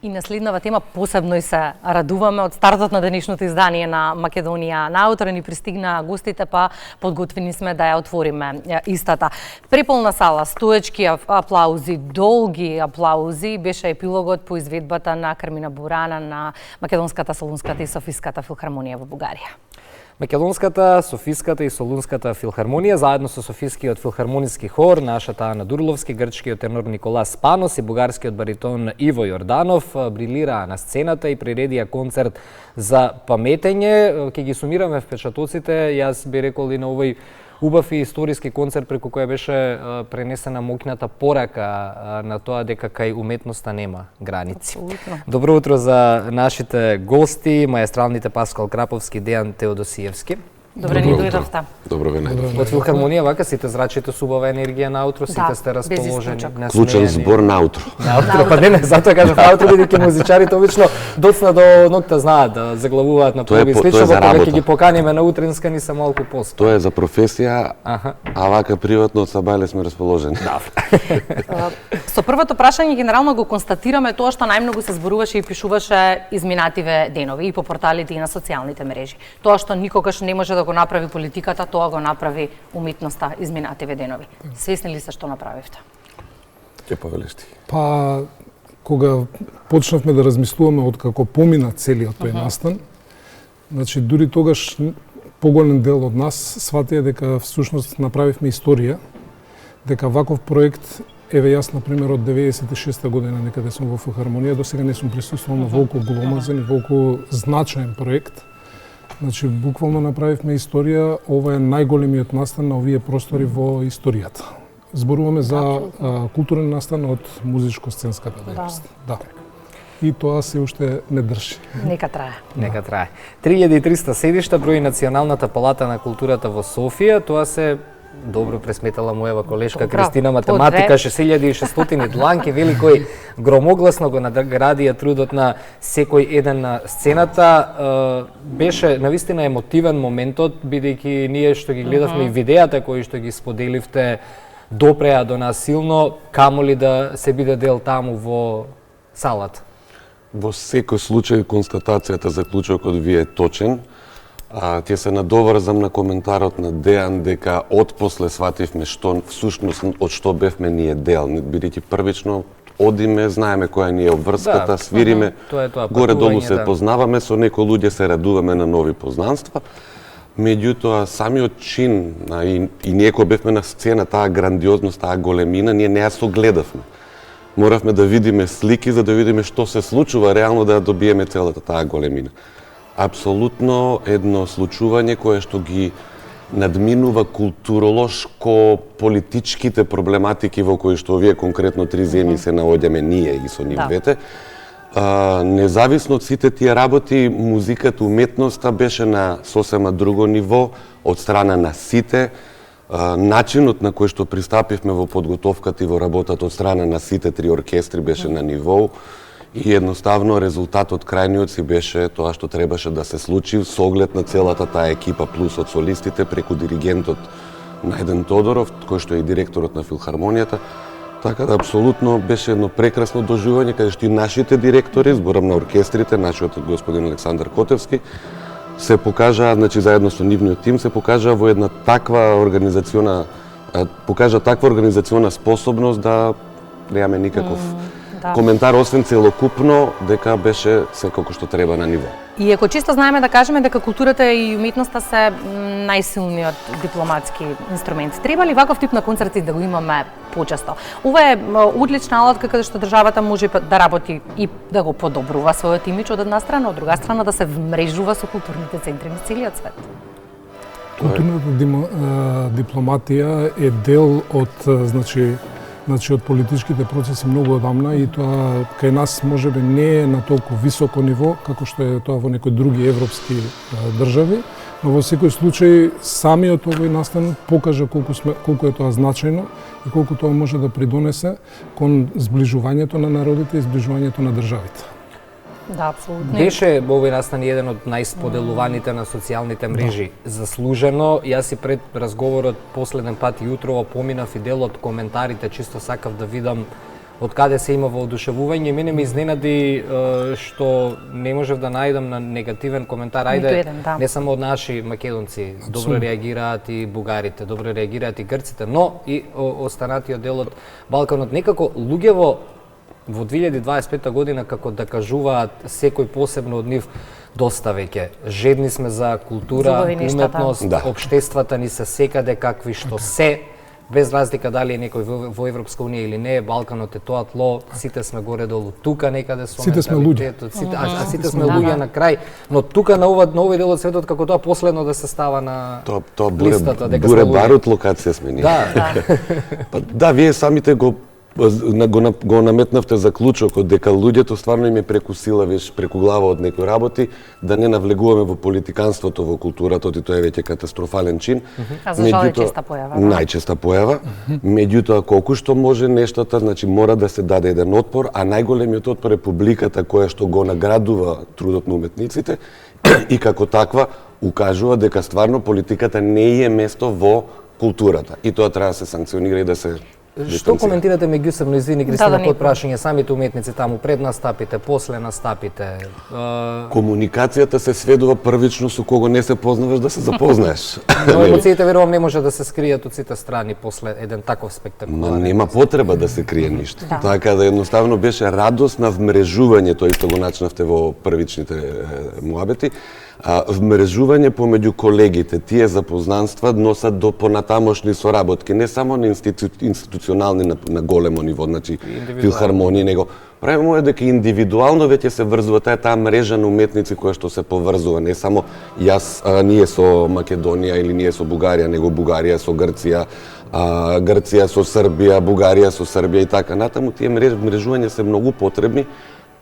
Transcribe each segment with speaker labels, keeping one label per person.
Speaker 1: И на следнава тема посебно и се радуваме од стартот на денешното издание на Македонија наутро ни пристигна гостите, па подготвени сме да ја отвориме истата. Преполна сала, стоечки аплаузи, долги аплаузи беше епилогот по изведбата на Кармина Бурана на Македонската, Солунската и Софиската филхармонија во Бугарија.
Speaker 2: Македонската, Софиската и Солунската филхармонија заедно со Софискиот филхармониски хор, нашата Ана Дурловски, грчкиот тенор Николас Панос и бугарскиот баритон Иво Јорданов брилираа на сцената и приредија концерт за паметење. Ќе ги сумираме впечатоците. Јас би рекол и на овој убав и историски концерт преку која беше пренесена моќната порака на тоа дека кај уметноста нема граници.
Speaker 1: Абсолютно.
Speaker 2: Добро утро за нашите гости, маестралните Паскал Краповски, Дејан Теодосиевски.
Speaker 1: Добре ни дојдовте.
Speaker 3: Добро ве најдов.
Speaker 2: Од филхармонија вака сите зрачите со убава енергија наутро, сите сте расположени.
Speaker 3: Клучен збор наутро.
Speaker 2: Наутро, па не, затоа кажав наутро, бидејќи музичарите обично доцна до ноќта знаат да заглавуваат на први слично, во кога ќе ги поканиме на утренска ни се малку пост.
Speaker 3: Тоа е за професија, а вака приватно од Сабајле сме расположени.
Speaker 2: Да.
Speaker 1: Со првото прашање генерално го констатираме тоа што најмногу се зборуваше и пишуваше изминативе денови и по порталите и на социјалните мрежи. Тоа што никогаш не може да го направи политиката, тоа го направи уметноста изминативе денови. Свесни ли се што направивте?
Speaker 3: Ќе повелиш ти.
Speaker 4: Па, кога почнавме да размислуваме од како помина целиот тој настан, значи дури тогаш поголем дел од нас сватија дека всушност направивме историја, дека ваков проект, еве јас на пример од 96-та година некаде сум во филхармонија, до сега не сум присуствувал на волку гломазен и волку значаен проект. Значи, буквално направивме историја, ова е најголемиот настан на овие простори во историјата. Зборуваме за културен настан од музичко-сценската дејност. Да. И тоа се уште не држи.
Speaker 1: Нека трае.
Speaker 2: Нека трае. 3300 седишта брои Националната палата на културата во Софија, тоа се добро пресметала мојава колешка Кристина математика, 6600 дланки, вели кој громогласно го наградија трудот на секој еден на сцената. Беше навистина емотивен моментот, бидејќи ние што ги гледавме и видеата кои што ги споделивте допреа до нас силно, камоли да се биде дел таму во салата.
Speaker 3: Во секој случај констатацијата, заклучокот ви е точен. Ќе се надоврзам на коментарот на Дејан дека отпосле свативме што всушност од што бевме ние дел, бидејќи првично одиме, знаеме која ни е обврската, свириме, горе-долу се познаваме, со некои луѓе се радуваме на нови познанства. Меѓутоа, самиот чин и ние кои бевме на сцена, таа грандиозност, таа големина, ние не ја согледавме. Моравме да видиме слики за да видиме што се случува реално да добиеме целата таа големина. Апсолутно едно случување кое што ги надминува културолошко-политичките проблематики во кои што овие конкретно три земји се наоѓаме ние и со нив двете. Независно од сите тие работи, музиката, уметноста беше на сосема друго ниво од страна на сите. Начинот на кој што пристапивме во подготовката и во работата од страна на сите три оркестри беше на ниво. И едноставно резултатот крајниот си беше тоа што требаше да се случи со оглед на целата таа екипа плюс од солистите преку диригентот Најден Тодоров, кој што е и директорот на филхармонијата. Така да апсолутно беше едно прекрасно доживување каде што и нашите директори, зборам на оркестрите, нашиот господин Александар Котевски, се покажаа, значи заедно со нивниот тим се покажаа во една таква организациона способност да немаме никаков коментар, освен целокупно, дека беше секако што треба на ниво.
Speaker 1: И ако чисто знаеме да кажеме дека културата и уметноста се најсилниот дипломатски инструмент, треба ли ваков тип на концерти да го имаме почесто? Ова е одлична алатка каде што државата може да работи и да го подобрува својот имидж од една страна, од друга страна да се вмрежува со културните центри на целиот свет.
Speaker 4: Културната дипломатија е дел од од политичките процеси многу одамна и тоа кај нас можеби не е на толку високо ниво како што е тоа во некои други европски држави, но во секој случај самиот овој настан покажа колку е тоа значајно и колку тоа може да придонесе кон зближувањето на народите и зближувањето на државите.
Speaker 1: Да, апсолутно.
Speaker 2: Беше овој настан еден од најсподелуваните на социјалните мрежи. Заслужено, јас и пред разговорот последен пат и утрово поминав и дел од коментарите, чисто сакав да видам од каде се има воодушевување. Мене ме изненади што не можев да најдам на негативен коментар. Ајде, не само од наши македонци, добро реагираат и бугарите, добро реагираат и грците, но и останатиот дел од Балканот. Некако луѓево во 2025 година, како да кажуваат секој посебно од нив, доста веќе. Жедни сме за култура, уметност, општествата ни се секаде какви што се, без разлика дали е некој во Европска унија или не, Балканот е тоа тло, сите сме горе-долу тука некаде со
Speaker 4: сите сме луѓе.
Speaker 2: Сите сме луѓе на крај, но тука на овој дел од светот како тоа последно да се става на листата дека
Speaker 3: буре барут локација сме ние. Да, вие самите го наметнавте заклучокот дека луѓето стварно им е преку сила, преку глава од некои работи, да не навлегуваме во политиканството, во културата, тоа е веќе катастрофален чин.
Speaker 1: А за жал е честа појава.
Speaker 3: Најчеста појава. Меѓутоа, колку што може нештата, значи мора да се даде еден отпор, а најголемиот отпор е публиката која што го наградува трудот на уметниците и како таква укажува дека стварно политиката не е место во културата. И тоа треба да се санкционира и да се
Speaker 2: Што коментирате меѓусебно, извини Кристина, под прашање, самите уметници таму, пред настапите, после настапите?
Speaker 3: Комуникацијата се сведува првично со кого не се познаваш да се запознаеш.
Speaker 2: Но емоциите, верувам, не може да се скријат од сите страни после еден таков спектакул.
Speaker 3: Но нема потреба да се крие ништо. Така да едноставно беше радост на вмрежување, тоа што го начнавте во првичните муабети, вмрежување помеѓу колегите. Тие запознанства носат до понатамошни соработки, не само на институционални на големо ниво, значи филхармонии, него правимо е дека индивидуално веќе се врзува таа мрежа на уметници која што се поврзува, не само ние со Македонија или ние со Бугарија, него Бугарија со Грција, Грција со Србија, Бугарија со Србија и така натаму. Тие мрежувања се многу потребни,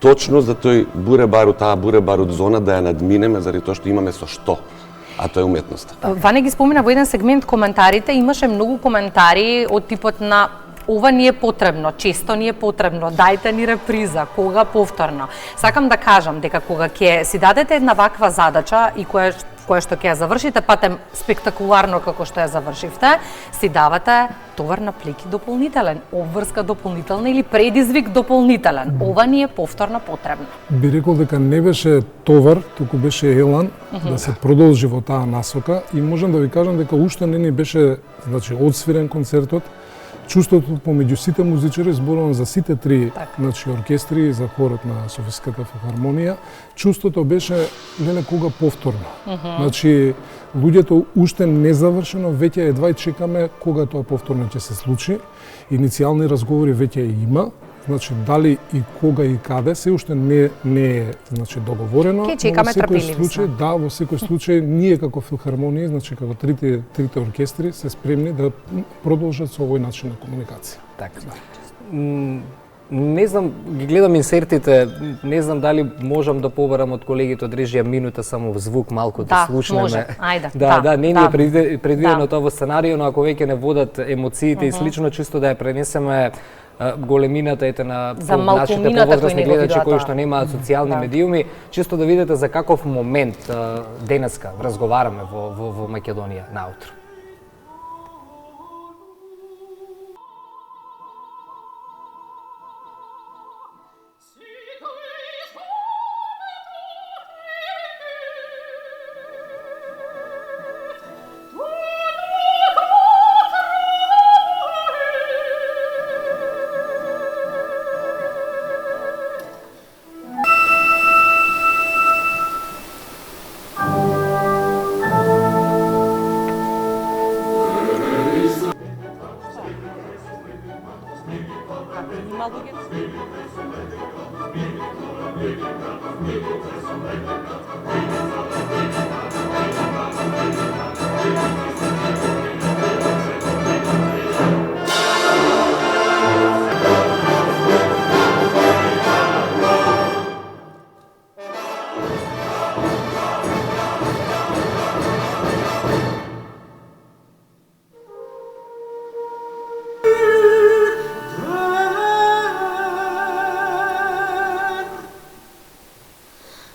Speaker 3: точно за тој таа буре-барут зона да ја надминеме, заради тоа што имаме со што, а тоа е уметноста.
Speaker 1: Ване ги спомена во еден сегмент коментарите, имаше многу коментари од типот на ова ни е потребно, често ни е потребно, дајте ни реприза, кога повторно. Сакам да кажам дека кога ќе си дадете една ваква задача и која што ќе ја завршите, патем спектакуларно како што ја завршивте, си давате товар на плеки дополнителен, обврска дополнителна или предизвик дополнителен. Ова ни е повторно потребно.
Speaker 4: Би рекол дека не беше товар, туку беше елан да се продолжи во таа насока и можам да ви кажам дека уште не ни беше, значи, одсвирен концертот. Чувството помеѓу сите музичари, зборувам за сите три, значи, оркестри и за хорот на Софиската филхармонија, чувството беше леле кога повторно. Значи, луѓето уште незавршено, веќе едва и чекаме кога тоа повторно ќе се случи. Иницијални разговори веќе има, значи дали и кога и каде се уште не е, значи, договорено.
Speaker 1: Ке чекаме трпеливи сме.
Speaker 4: Да, во секој случај ние како филхармонија, значи како трите оркестри се спремни да продолжат со овој начин на комуникација.
Speaker 2: Така. Не знам, ги гледам инсертите, не знам дали можам да побарам од колегите од режија минута само звук малку да слушнеме.
Speaker 1: Може. Ајде.
Speaker 2: Да, не ни е предвидено тоа во сценарио, но ако веќе не водат емоциите и слично, чисто да ја пренесеме големината на нашите повозрасни гледачи кои што немаат социјални медиуми, чисто да видите за каков момент денеска разговараме во Македонија наутро.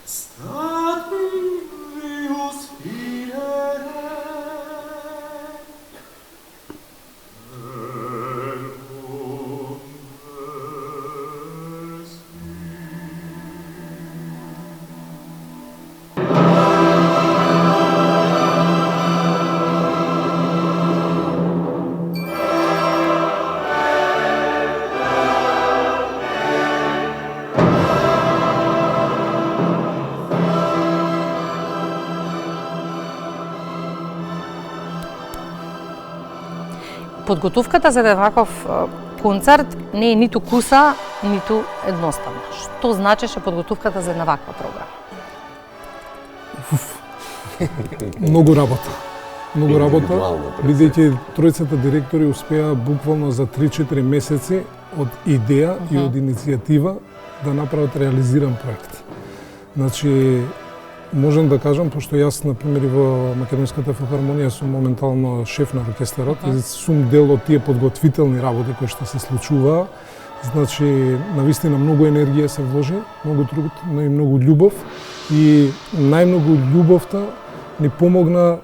Speaker 5: Stop.
Speaker 1: Подготовката за ваков концерт не е ниту куса, ниту едноставна. Што значеше подготовката за една ваква програма?
Speaker 4: Многу работа. Многу работа, бидејќи тројцата директори успеа буквално за 3-4 месеци од идеја и од иницијатива да направат реализиран проект. Значи, можам да кажам, пошто јас, например, и во Македонската филхармонија сум моментално шеф на оркестарот и сум дел од тие подготвителни работи кои што се случуваа. Значи, навистина многу енергија се вложи, многу труд, но и многу љубов и најмногу љубовта ни помогна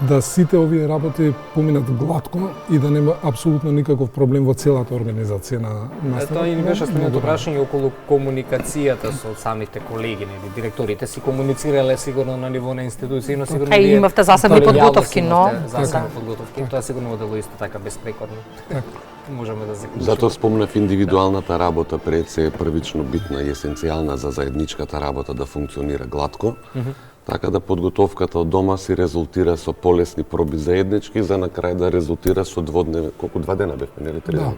Speaker 4: да сите овие работи поминат гладко и да нема апсолутно никаков проблем во целата организација на настанот.
Speaker 2: Тоа и ни беше следното прашање околу комуникацијата со самите колеги, нели, директорите си комуницирале сигурно на ниво на институции, но сигурно
Speaker 1: и имавте засебни подготовки, но
Speaker 2: засебни подготовки, тоа сигурно дело исто така безпрекорно. Можеме да заклучиме.
Speaker 3: Затоа спомнав индивидуалната работа пред се е првично битна и есенцијална за заедничката работа да функционира гладко. Така да подготовката од дома си резултира со полесни проби заеднички, за на крај да резултира со дводневен, колку 2 дена бевме, нели 3 дена?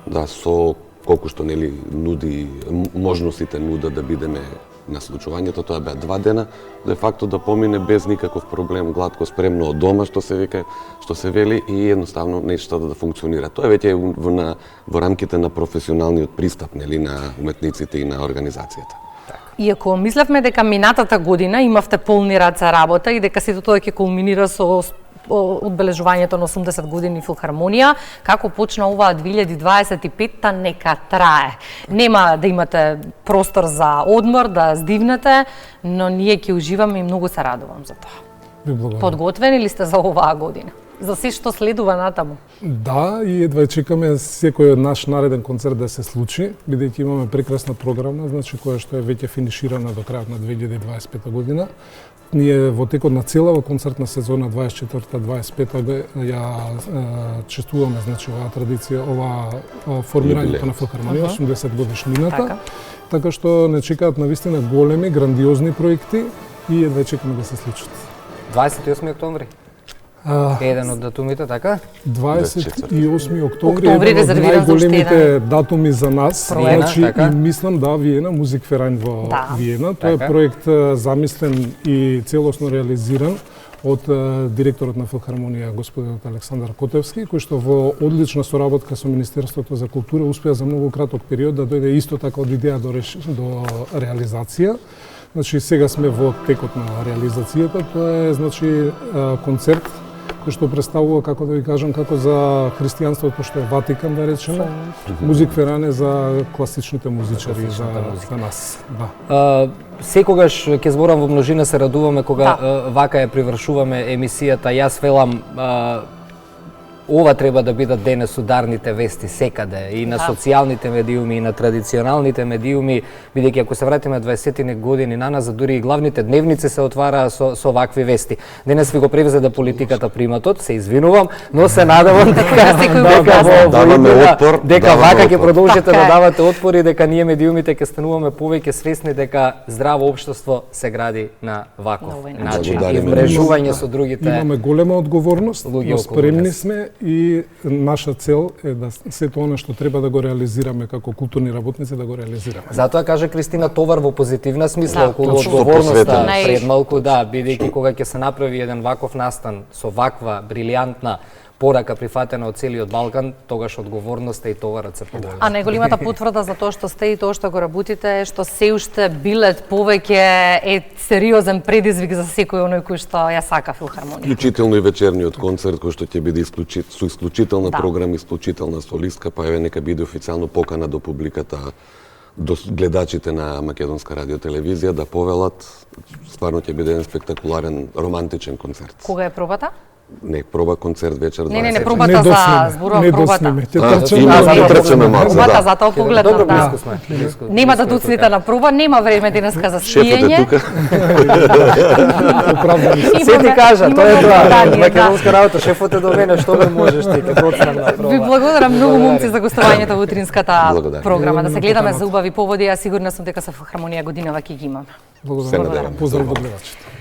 Speaker 3: Да, со колку што нели нуди можностите нуда да бидеме на случувањето, тоа беа 2 дена, де факто да помине без никаков проблем, гладко спремно од дома, што се вика, што се вели и едноставно нештата да функционира. Тоа веќе е во рамките на професионалниот пристап, нели, на уметниците и на организацијата.
Speaker 1: Иако мислевме дека минатата година имавте полни раце работа и дека сето тоа ќе кулминира со одбележувањето на 80 години филхармонија, како почна оваа 2025-та нека трае. Нема да имате простор за одмор, да здивнете, но ние ќе уживаме и многу се радувам за тоа. Подготвени ли сте за оваа година? За се што следува натаму?
Speaker 4: Да, и едва чекаме секој наш нареден концерт да се случи, бидејќи имаме прекрасна програма, значи која што е веќе финиширана до крајот на 2025 година. Ние во текот на целава концертна сезона 24-25 ја чествуваме, значи, оваа традиција, формирањето на филхармонија, 80 годишнината. Така што не чекаат навистина големи, грандиозни проекти и едва чекаме да се случат.
Speaker 2: 28 октомври. Еден од датумите, така?
Speaker 4: 28 октомври е еден од најголемите датуми за нас. Значи, и мислам, да, Виена, Музик Верајн во Виена. Тоа е проект замислен и целосно реализиран од директорот на филхармонија господинот Александар Котевски, кој што во одлична соработка со Министерството за култура успеа за многу краток период да дојде исто така од идеја до реализација. Значи, сега сме во текот на реализацијата. Тоа е, значи, концерт кој што представува, како да ви кажам, како за христијанството што е Ватикан, да речеме, Музик Верајн за класичните музичари, за нас. Да.
Speaker 2: Секогаш ќе зборам во множина, се радуваме кога вака ја привршуваме емисијата. Јас велам, ова треба да бидат денес ударните вести секаде, и на социјалните медиуми, и на традиционалните медиуми, бидејќи ако се вратиме 20-тини години наназад, дури и главните дневници се отвараа со вакви вести. Денес ви го превзе политиката приматот, се извинувам, но се надевам дека вака ќе продолжите да давате отпори, дека ние медиумите ќе стануваме повеќе свесни дека здраво општество се гради на ваков начин и мрежување со другите.
Speaker 4: Имаме голема одговорност, но спремни сме и наша цел е да сето она што треба да го реализираме како културни работници да го реализираме.
Speaker 2: Затоа каже Кристина, товар во позитивна смисла околу одговорноста пред малку, бидејќи кога ќе се направи еден ваков настан со ваква брилјантна порака прифатена од целиот Балкан, тогаш одговорноста и товарот се поголеми.
Speaker 1: А најголемата потврда за тоа што сте и тоа што го работите е што се уште билет повеќе е сериозен предизвик за секој оној кој што ја сака филхармонија.
Speaker 3: Вклучително и вечерниот концерт кој што ќе биде со исклучителна програма, исклучителна солистка, па еве нека биде официјално покана до публиката, до гледачите на Македонска радиотелевизија да повелат. Стварно ќе биде еден спектакуларен романтичен концерт.
Speaker 1: Кога е пробата?
Speaker 3: Не, проба концерт вечер 20.
Speaker 1: Не, пробата за зборувам пробата.
Speaker 3: Трчаме малку,
Speaker 1: пробата за тоа поглед,
Speaker 2: добро, близко сме.
Speaker 1: Нема да доцнете на проба, нема време денеска за спиење.
Speaker 3: Шефот е тука.
Speaker 2: Се ти кажа, тоа е тоа. Македонска работа, шефот е до мене, што ме можеш ти, ке доцнам на проба.
Speaker 1: Ви благодарам многу момци за гостувањето во утринската програма. Да се гледаме за убави поводи, а сигурна сум дека со филхармонија годинава ќе ги имаме.
Speaker 4: Благодарам. Поздрав од гледачите.